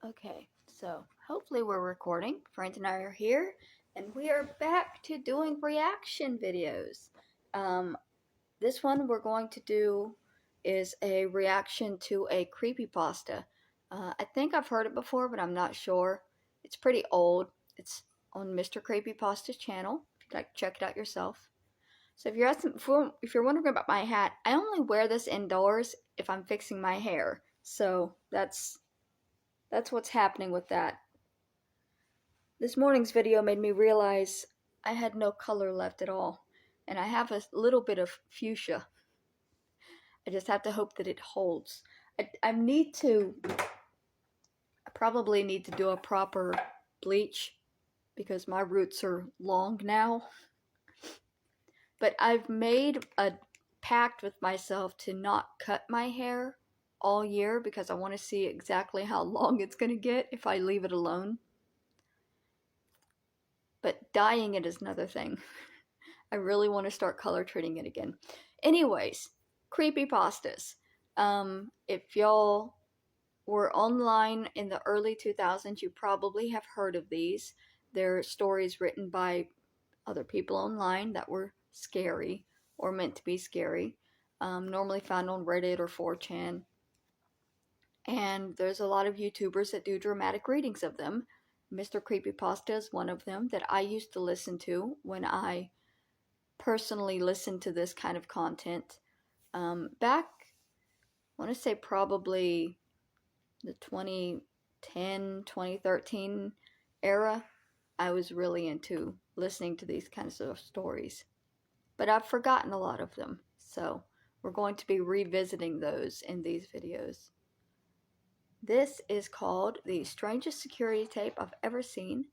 Okay, so hopefully we're recording. Friends and I are here, and we are back to doing reaction videos. This one we're going to do is a reaction to a creepypasta. I think I've heard it before, but I'm not sure. It's pretty old. It's on Mr. Creepypasta's channel. If you'd like to check it out yourself. So if you're wondering about my hat, I only wear this indoors if I'm fixing my hair. So that's what's happening with that. This morning's video made me realize I had no color left at all, and I have a little bit of fuchsia. I just have to hope that it holds. I probably need to do a proper bleach because my roots are long now. But I've made a pact with myself to not cut my hair all year because I want to see exactly how long it's going to get if I leave it alone. But dyeing it is another thing. I really want to start color treating it again. Anyways, creepypastas. If y'all were online in the early 2000s, you probably have heard of these. They're stories written by other people online that were scary or meant to be scary. Normally found on Reddit or 4chan. And there's a lot of YouTubers that do dramatic readings of them. Mr. Creepypasta is one of them that I used to listen to when I personally listened to this kind of content. Back, I want to say probably the 2010, 2013 era, I was really into listening to these kinds of stories. But I've forgotten a lot of them, so we're going to be revisiting those in these videos. This is called The Strangest Security Tape I've Ever Seen.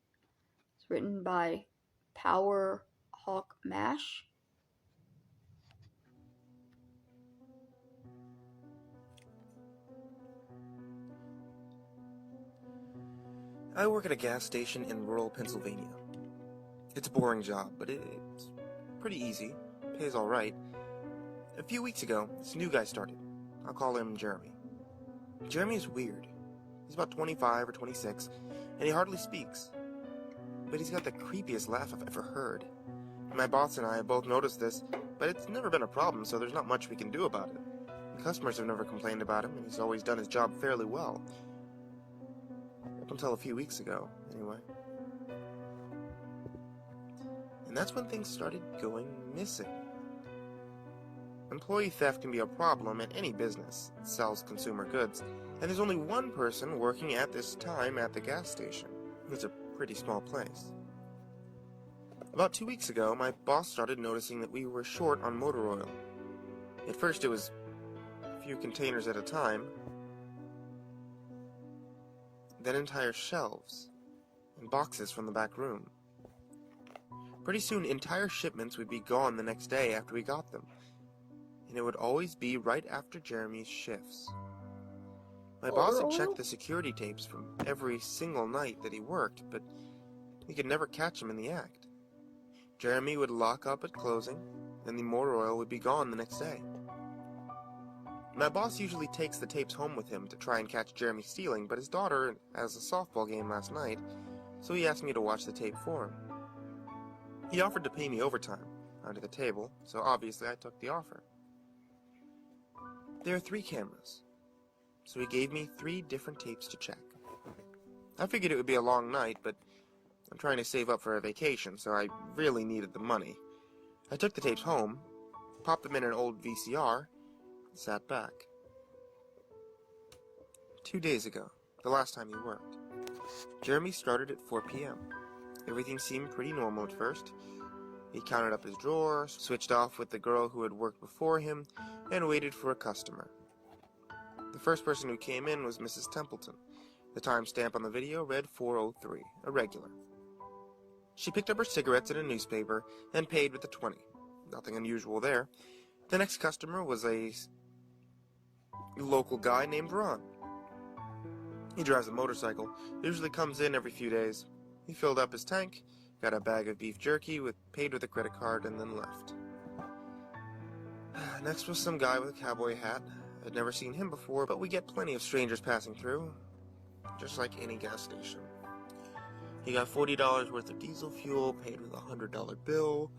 It's written by Power Hawk Mash. I work at a gas station in rural Pennsylvania. It's a boring job, but it's pretty easy. Pays all right. A few weeks ago, this new guy started. I'll call him Jeremy. Jeremy is weird. He's about 25 or 26, and he hardly speaks. But he's got the creepiest laugh I've ever heard. My boss and I have both noticed this, but it's never been a problem, so there's not much we can do about it. The customers have never complained about him, and he's always done his job fairly well. Up until a few weeks ago, anyway. And that's when things started going missing. Employee theft can be a problem at any business that sells consumer goods, and there's only one person working at this time at the gas station. It's a pretty small place. About 2 weeks ago, my boss started noticing that we were short on motor oil. At first it was a few containers at a time, then entire shelves and boxes from the back room. Pretty soon, entire shipments would be gone the next day after we got them, and it would always be right after Jeremy's shifts. My boss had checked the security tapes from every single night that he worked, but he could never catch him in the act. Jeremy would lock up at closing, and the motor oil would be gone the next day. My boss usually takes the tapes home with him to try and catch Jeremy stealing, but his daughter has a softball game last night, so he asked me to watch the tape for him. He offered to pay me overtime under the table, so obviously I took the offer. There are 3 cameras, so he gave me 3 different tapes to check. I figured it would be a long night, but I'm trying to save up for a vacation, so I really needed the money. I took the tapes home, popped them in an old VCR, and sat back. 2 days ago, the last time he worked, Jeremy started at 4 p.m. Everything seemed pretty normal at first. He counted up his drawers, switched off with the girl who had worked before him, and waited for a customer. The first person who came in was Mrs. Templeton. The timestamp on the video read 4:03, a regular. She picked up her cigarettes and a newspaper and paid with a 20. Nothing unusual there. The next customer was a local guy named Ron. He drives a motorcycle, usually comes in every few days. He filled up his tank, got a bag of beef jerky, paid with a credit card, and then left. Next was some guy with a cowboy hat. I'd never seen him before, but we get plenty of strangers passing through. just like any gas station. He got $40 worth of diesel fuel, paid with a $100 bill,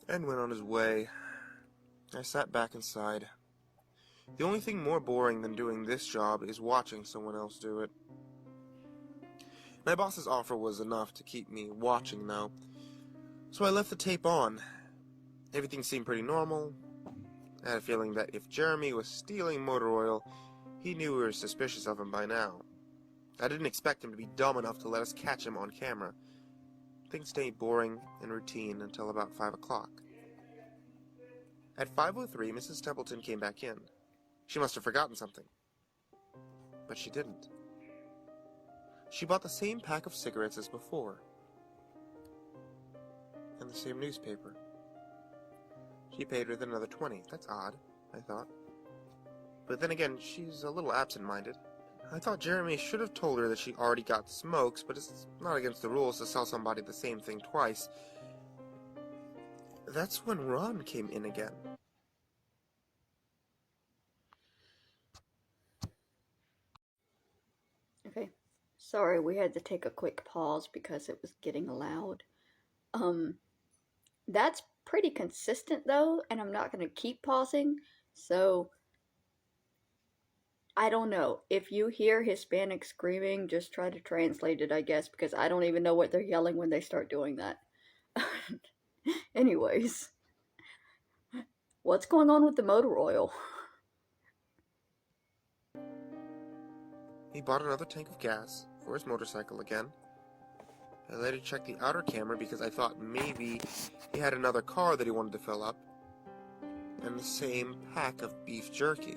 and went on his way. I sat back inside. The only thing more boring than doing this job is watching someone else do it. My boss's offer was enough to keep me watching, though, so I left the tape on. Everything seemed pretty normal. I had a feeling that if Jeremy was stealing motor oil, he knew we were suspicious of him by now. I didn't expect him to be dumb enough to let us catch him on camera. Things stayed boring and routine until about 5 o'clock. At 5:03, Mrs. Templeton came back in. She must have forgotten something. But she didn't. She bought the same pack of cigarettes as before. And the same newspaper. She paid with another 20. That's odd, I thought. But then again, she's a little absent-minded. I thought Jeremy should have told her that she already got smokes, but it's not against the rules to sell somebody the same thing twice. That's when Ron came in again. Okay. Sorry, we had to take a quick pause because it was getting loud. That's pretty consistent though, and I'm not going to keep pausing, so I don't know. If you hear Hispanic screaming, just try to translate it, I guess, because I don't even know what they're yelling when they start doing that. Anyways, what's going on with the motor oil? He bought another tank of gas for his motorcycle again. I later checked the outer camera because I thought maybe he had another car that he wanted to fill up, and the same pack of beef jerky.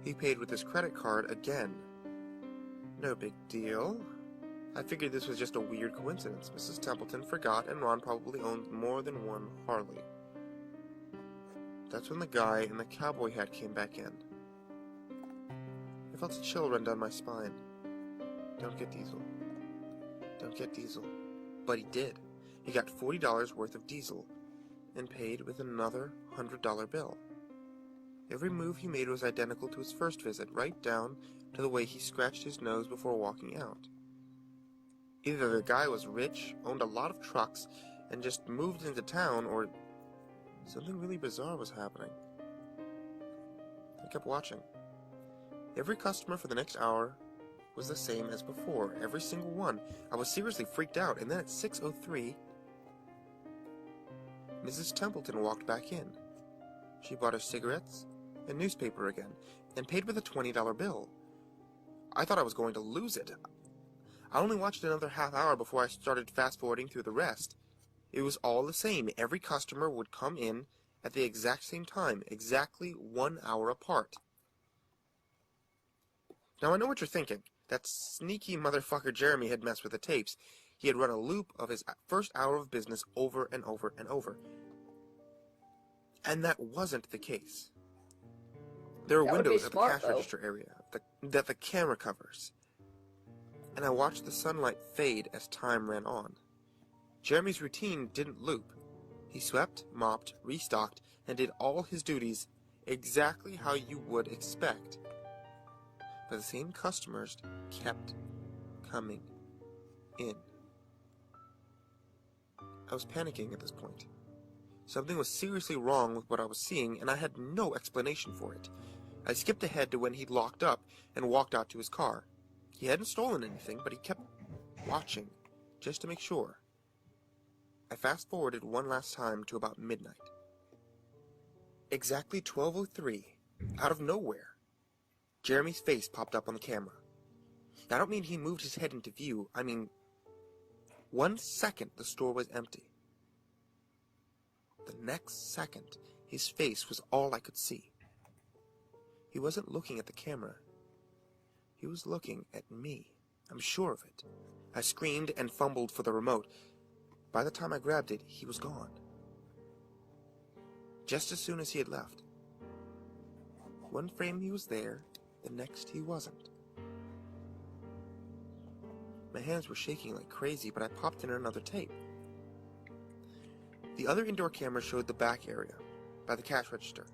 He paid with his credit card again. No big deal. I figured this was just a weird coincidence. Mrs. Templeton forgot, and Ron probably owned more than one Harley. That's when the guy in the cowboy hat came back in. I felt a chill run down my spine. Don't get diesel. Don't get diesel. But he did. He got $40 worth of diesel and paid with another $100 bill. Every move he made was identical to his first visit, right down to the way he scratched his nose before walking out. Either the guy was rich, owned a lot of trucks, and just moved into town, or something really bizarre was happening. I kept watching. Every customer for the next hour was the same as before, every single one. I was seriously freaked out, and then at 6:03, Mrs. Templeton walked back in. She bought her cigarettes and newspaper again, and paid with a $20 bill. I thought I was going to lose it. I only watched another half hour before I started fast-forwarding through the rest. It was all the same. Every customer would come in at the exact same time, exactly 1 hour apart. Now I know what you're thinking. That sneaky motherfucker Jeremy had messed with the tapes. He had run a loop of his first hour of business over and over and over. And that wasn't the case. There were windows at the cash register area that the camera covers. And I watched the sunlight fade as time ran on. Jeremy's routine didn't loop. He swept, mopped, restocked, and did all his duties exactly how you would expect. But the same customers kept coming in. I was panicking at this point. Something was seriously wrong with what I was seeing, and I had no explanation for it. I skipped ahead to when he'd locked up and walked out to his car. He hadn't stolen anything, but he kept watching, just to make sure. I fast-forwarded one last time to about midnight. Exactly 12:03, out of nowhere, Jeremy's face popped up on the camera. I don't mean he moved his head into view. I mean, 1 second the store was empty. The next second, his face was all I could see. He wasn't looking at the camera. He was looking at me. I'm sure of it. I screamed and fumbled for the remote. By the time I grabbed it, he was gone. Just as soon as he had left. One frame he was there, the next he wasn't. My hands were shaking like crazy, but I popped in another tape. The other indoor camera showed the back area, by the cash register.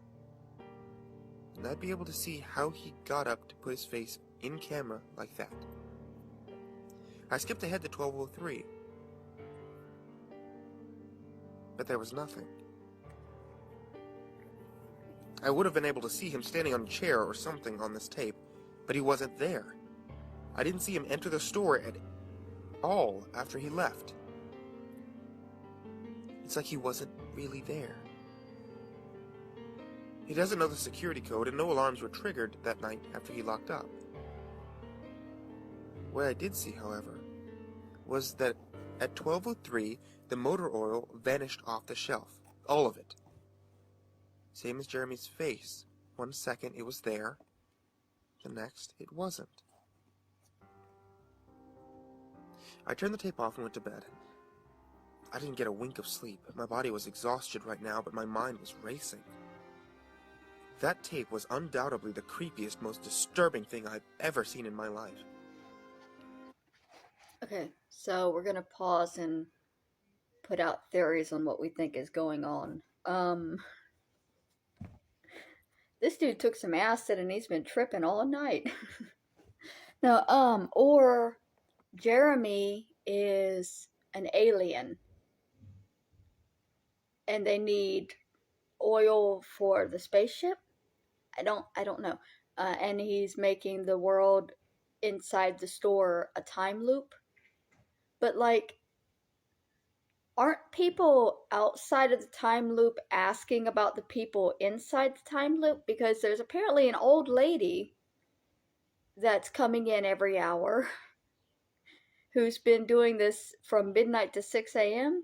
and I'd be able to see how he got up to put his face in camera like that. I skipped ahead to 12:03, but there was nothing. I would have been able to see him standing on a chair or something on this tape, but he wasn't there. I didn't see him enter the store at all after he left. It's like he wasn't really there. He doesn't know the security code, and no alarms were triggered that night after he locked up. What I did see, however, was that at 12:03, the motor oil vanished off the shelf. All of it. Same as Jeremy's face. 1 second it was there, the next it wasn't. I turned the tape off and went to bed. I didn't get a wink of sleep. My body was exhausted right now, but my mind was racing. That tape was undoubtedly the creepiest, most disturbing thing I've ever seen in my life. Okay, so we're gonna pause and put out theories on what we think is going on. This dude took some acid and he's been tripping all night. No, or Jeremy is an alien and they need oil for the spaceship. I don't know. And he's making the world inside the store a time loop. But like, aren't people outside of the time loop asking about the people inside the time loop? Because there's apparently an old lady that's coming in every hour who's been doing this from midnight to 6 a.m.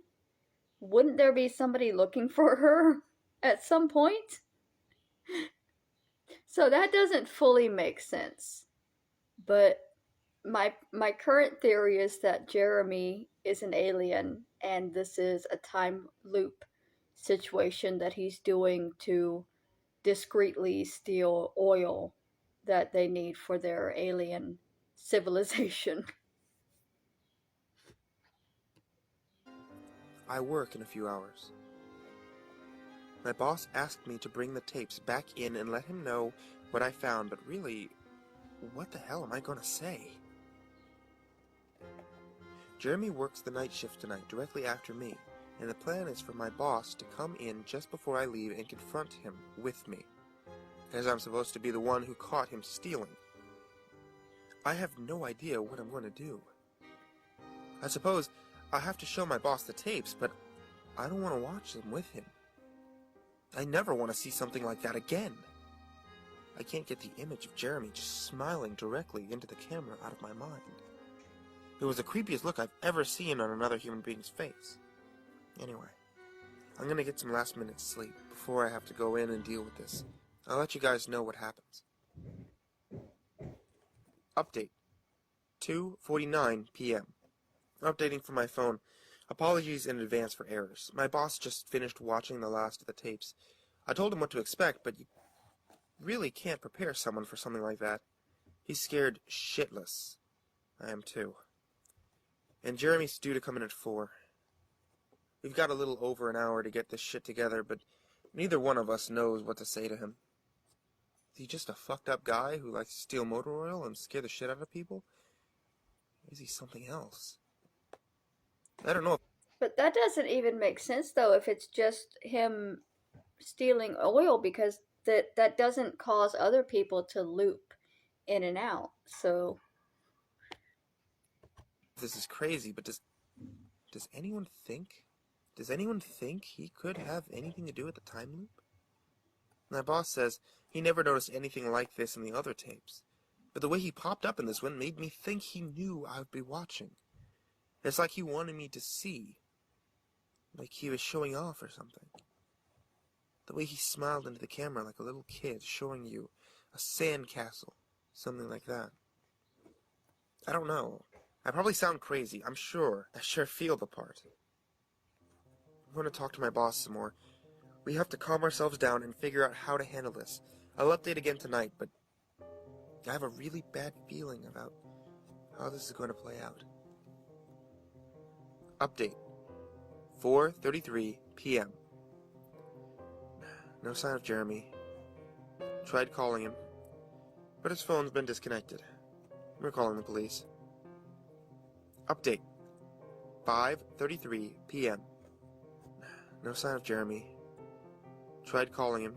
Wouldn't there be somebody looking for her at some point? So that doesn't fully make sense. But my current theory is that Jeremy is an alien and this is a time loop situation that he's doing to discreetly steal oil that they need for their alien civilization. I work in a few hours. My boss asked me to bring the tapes back in and let him know what I found, but really, what the hell am I gonna say? Jeremy works the night shift tonight, directly after me, and the plan is for my boss to come in just before I leave and confront him with me, as I'm supposed to be the one who caught him stealing. I have no idea what I'm going to do. I suppose I have to show my boss the tapes, but I don't want to watch them with him. I never want to see something like that again. I can't get the image of Jeremy just smiling directly into the camera out of my mind. It was the creepiest look I've ever seen on another human being's face. Anyway, I'm gonna get some last-minute sleep before I have to go in and deal with this. I'll let you guys know what happens. Update. 2:49 p.m. Updating from my phone. Apologies in advance for errors. My boss just finished watching the last of the tapes. I told him what to expect, but you really can't prepare someone for something like that. He's scared shitless. I am too. And Jeremy's due to come in at 4. We've got a little over an hour to get this shit together, but neither one of us knows what to say to him. Is he just a fucked up guy who likes to steal motor oil and scare the shit out of people? Or is he something else? I don't know. But that doesn't even make sense though if it's just him stealing oil, because that doesn't cause other people to loop in and out. So This is crazy, but does anyone think? Does anyone think he could have anything to do with the time loop? My boss says he never noticed anything like this in the other tapes, but the way he popped up in this one made me think he knew I would be watching. It's like he wanted me to see, like he was showing off or something. The way he smiled into the camera like a little kid showing you a sandcastle, something like that. I don't know. I probably sound crazy, I'm sure. I sure feel the part. I'm going to talk to my boss some more. We have to calm ourselves down and figure out how to handle this. I'll update again tonight, but I have a really bad feeling about how this is going to play out. Update. 4:33 p.m. No sign of Jeremy. Tried calling him, but his phone's been disconnected. We're calling the police. Update. 5:33 p.m. No sign of Jeremy. Tried calling him,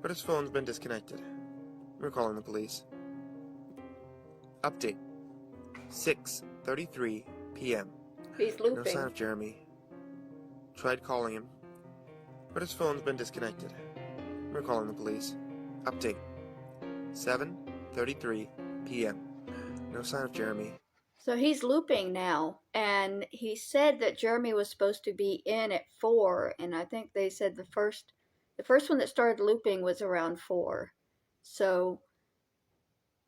but his phone's been disconnected. We're calling the police. Update. 6:33 p.m. He's No looping. sign of Jeremy. Tried calling him, but his phone's been disconnected. We're calling the police. Update. 7:33 p.m. No sign of Jeremy. So he's looping now, and he said that Jeremy was supposed to be in at 4, and I think they said the first one that started looping was around 4. So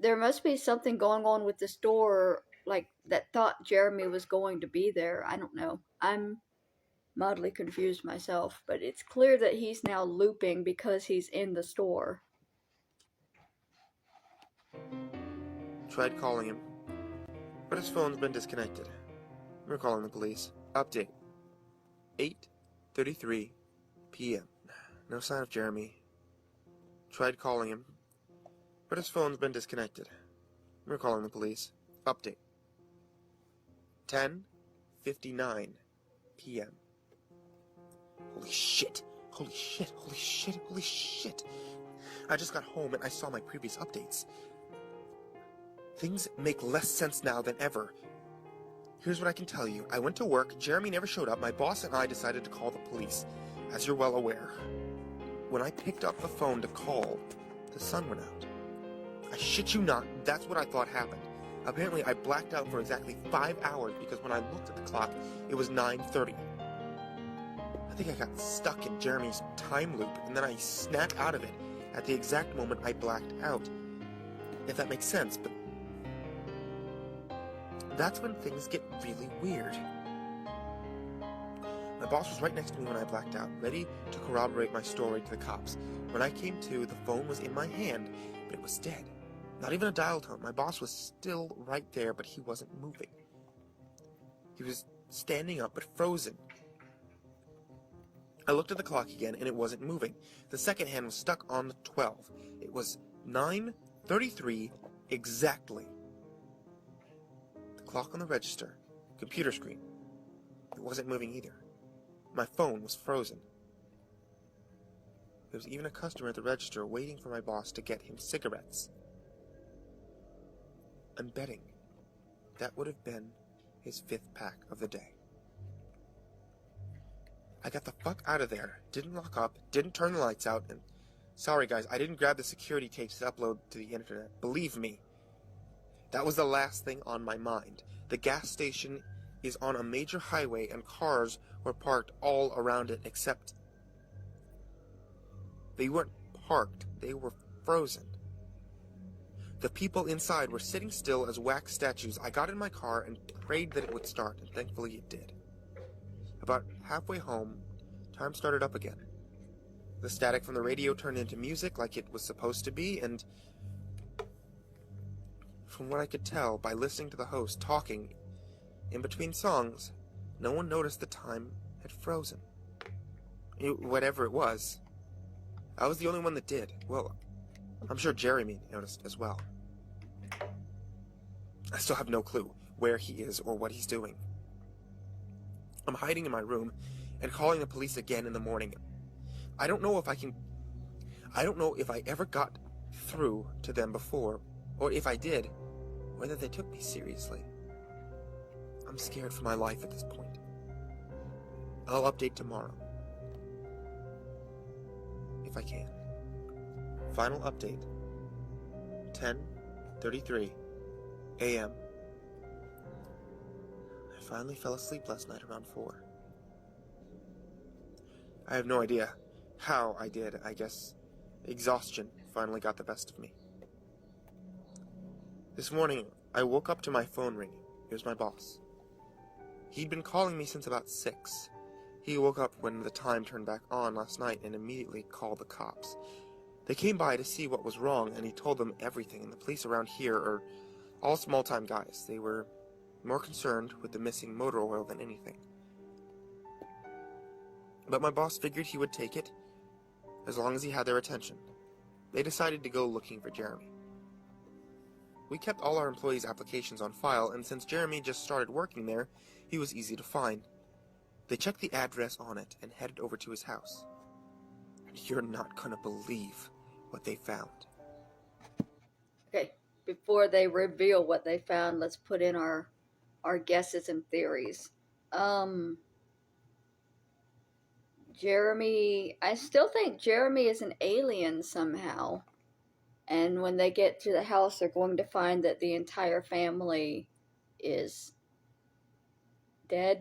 there must be something going on with this door, like that thought Jeremy was going to be there. I don't know. I'm mildly confused myself, but it's clear that he's now looping because he's in the store. Tried calling him, but his phone's been disconnected. We're calling the police. Update. 8:33 p.m. No sign of Jeremy. Tried calling him, but his phone's been disconnected. We're calling the police. Update. 10:59 p.m. Holy shit! Holy shit! Holy shit! Holy shit! I just got home and I saw my previous updates. Things make less sense now than ever. Here's what I can tell you. I went to work, Jeremy never showed up, my boss and I decided to call the police, as you're well aware. When I picked up the phone to call, the sun went out. I shit you not, that's what I thought happened. Apparently I blacked out for exactly 5 hours because when I looked at the clock, it was 9:30. I think I got stuck in Jeremy's time loop, and then I snapped out of it at the exact moment I blacked out. If that makes sense, but that's when things get really weird. My boss was right next to me when I blacked out, ready to corroborate my story to the cops. When I came to, the phone was in my hand, but it was dead. Not even a dial tone. My boss was still right there, but he wasn't moving. He was standing up, but frozen. I looked at the clock again, and it wasn't moving. The second hand was stuck on the 12. It was 9:33 exactly. The clock on the register, computer screen, it wasn't moving either. My phone was frozen. There was even a customer at the register waiting for my boss to get him cigarettes. I'm betting that would have been his 5th pack of the day. I got the fuck out of there, didn't lock up, didn't turn the lights out, and sorry guys, I didn't grab the security tapes to upload to the internet. Believe me, that was the last thing on my mind. The gas station is on a major highway and cars were parked all around it, except they weren't parked, they were frozen. The people inside were sitting still as wax statues. I got in my car and prayed that it would start, and thankfully it did. About halfway home, time started up again. The static from the radio turned into music like it was supposed to be, and from what I could tell by listening to the host talking in between songs, no one noticed the time had frozen. Whatever it was, I was the only one that did. Well, I'm sure Jeremy noticed as well. I still have no clue where he is or what he's doing. I'm hiding in my room and calling the police again in the morning. I don't know if I ever got through to them before, or if I did, whether they took me seriously. I'm scared for my life at this point. I'll update tomorrow. If I can. Final update. 10:33 a.m. I finally fell asleep last night around 4. I have no idea how I did. I guess exhaustion finally got the best of me. This morning, I woke up to my phone ringing. It was my boss. He'd been calling me since about 6. He woke up when the time turned back on last night and immediately called the cops. They came by to see what was wrong, and he told them everything, and the police around here are all small-time guys. They were more concerned with the missing motor oil than anything. But my boss figured he would take it as long as he had their attention. they decided to go looking for Jeremy. We kept all our employees' applications on file, and since Jeremy just started working there, he was easy to find. They checked the address on it and headed over to his house. And you're not gonna believe what they found. Okay, before they reveal what they found, let's put in our guesses and theories. Jeremy, I still think Jeremy is an alien somehow. And when they get to the house, they're going to find that the entire family is dead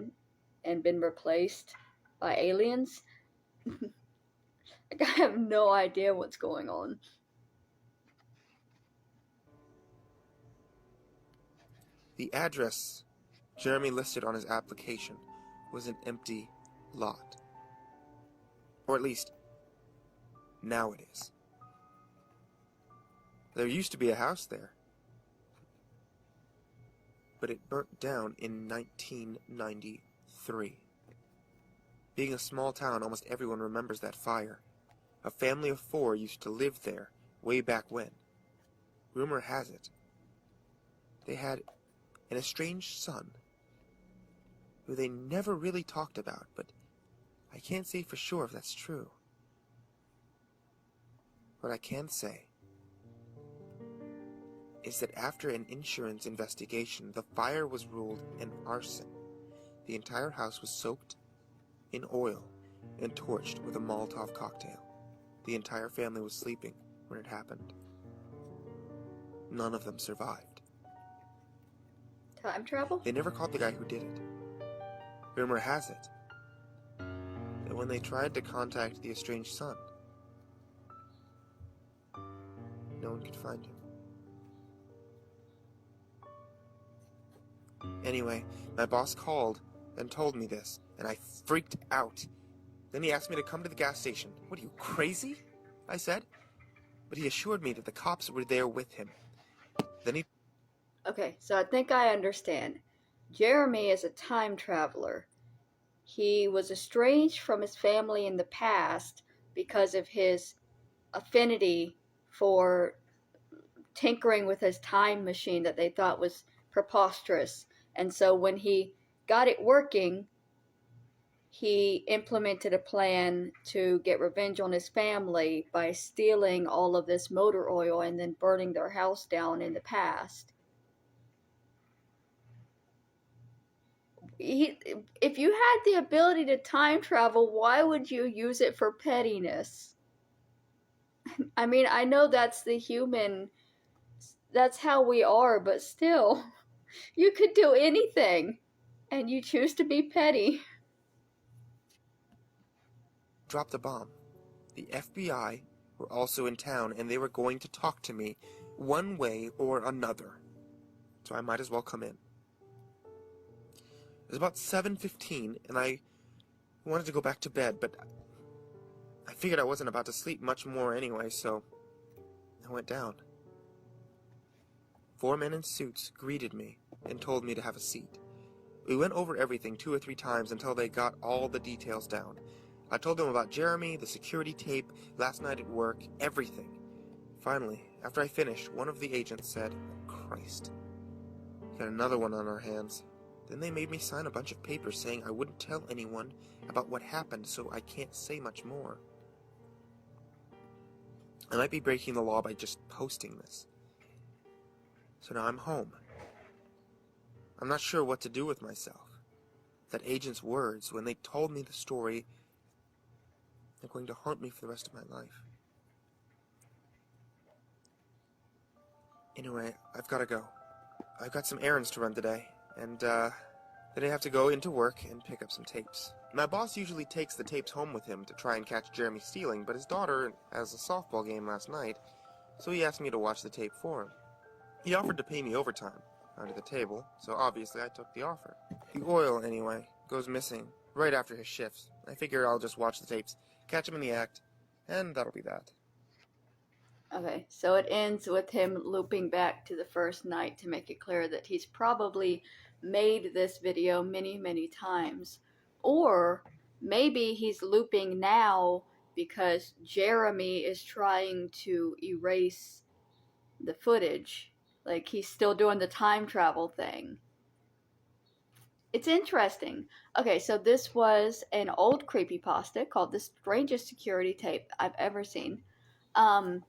and been replaced by aliens. Like, I have no idea what's going on. The address Jeremy listed on his application was an empty lot. Or at least, now it is. There used to be a house there, but it burnt down in 1993. Being a small town, almost everyone remembers that fire. A family of 4 used to live there way back when. Rumor has it, they had an estranged son who they never really talked about, but I can't say for sure if that's true. What I can say is that after an insurance investigation, the fire was ruled an arson. The entire house was soaked in oil and torched with a Molotov cocktail. The entire family was sleeping when it happened. None of them survived. Time travel? They never caught the guy who did it. Rumor has it that when they tried to contact the estranged son, no one could find him. Anyway, my boss called and told me this, and I freaked out. Then he asked me to come to the gas station. What are you, crazy? I said. But he assured me that the cops were there with him. Then he... Okay, so I think I understand. Jeremy is a time traveler. He was estranged from his family in the past because of his affinity for tinkering with his time machine that they thought was preposterous. And so when he got it working, he implemented a plan to get revenge on his family by stealing all of this motor oil and then burning their house down in the past. If you had the ability to time travel, why would you use it for pettiness? I mean, I know that's that's how we are, but still, you could do anything, and you choose to be petty. dropped a bomb. The FBI were also in town, and they were going to talk to me one way or another. So I might as well come in. It was about 7:15, and I wanted to go back to bed, but I figured I wasn't about to sleep much more anyway, so I went down. 4 men in suits greeted me and told me to have a seat. We went over everything 2 or 3 times until they got all the details down. I told them about Jeremy, the security tape, last night at work, everything. Finally, after I finished, one of the agents said, "Christ, we got another one on our hands." Then they made me sign a bunch of papers saying I wouldn't tell anyone about what happened, so I can't say much more. I might be breaking the law by just posting this. So now I'm home. I'm not sure what to do with myself. That agent's words, when they told me the story, they're going to haunt me for the rest of my life. Anyway, I've got to go. I've got some errands to run today, and then I have to go into work and pick up some tapes. My boss usually takes the tapes home with him to try and catch Jeremy stealing, but his daughter has a softball game last night, so he asked me to watch the tape for him. He offered to pay me overtime under the table, so obviously I took the offer. The oil, anyway, goes missing right after his shifts. I figure I'll just watch the tapes, catch him in the act, and that'll be that. Okay, so it ends with him looping back to the first night to make it clear that he's probably made this video many, many times. Or maybe he's looping now because Jeremy is trying to erase the footage. Like, he's still doing the time travel thing. It's interesting. Okay, so this was an old creepypasta called The Strangest Security Tape I've Ever Seen. Um,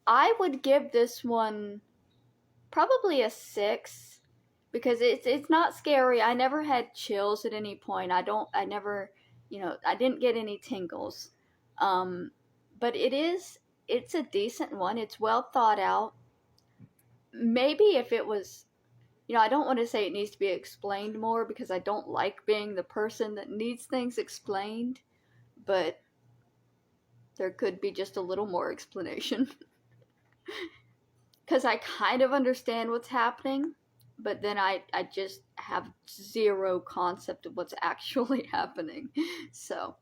I would give this one probably a 6 because it's not scary. I never had chills at any point. I never, I didn't get any tingles. Um, but it's a decent one. It's well thought out. Maybe if it was, I don't want to say it needs to be explained more because I don't like being the person that needs things explained, but there could be just a little more explanation. Because I kind of understand what's happening, but then I just have zero concept of what's actually happening. So,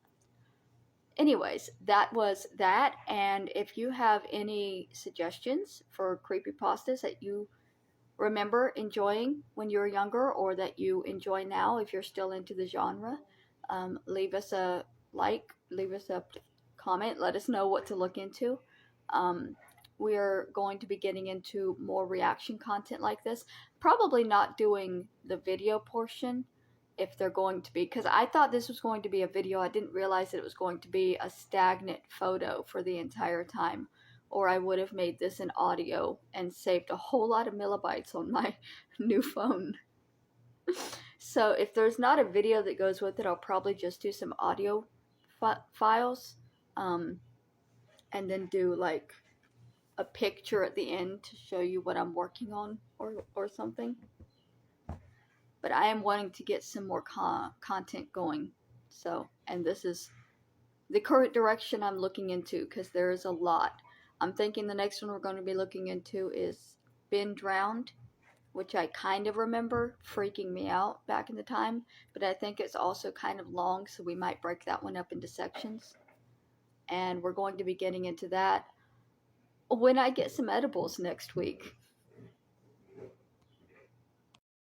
anyways, that was that. And if you have any suggestions for creepypastas that you remember enjoying when you were younger or that you enjoy now if you're still into the genre, leave us a like, leave us a comment, let us know what to look into. um, we're going to be getting into more reaction content like this, probably not doing the video portion if they're going to be, because I thought this was going to be a video. I didn't realize that it was going to be a stagnant photo for the entire time, or I would have made this an audio and saved a whole lot of millibytes on my new phone. So if there's not a video that goes with it, I'll probably just do some audio files, um, and then do like a picture at the end to show you what I'm working on, or something. But I am wanting to get some more content going. So, and this is the current direction I'm looking into because there is a lot. I'm thinking the next one we're going to be looking into is Been Drowned, which I kind of remember freaking me out back in the time, but I think it's also kind of long, so we might break that one up into sections. And we're going to be getting into that when I get some edibles next week.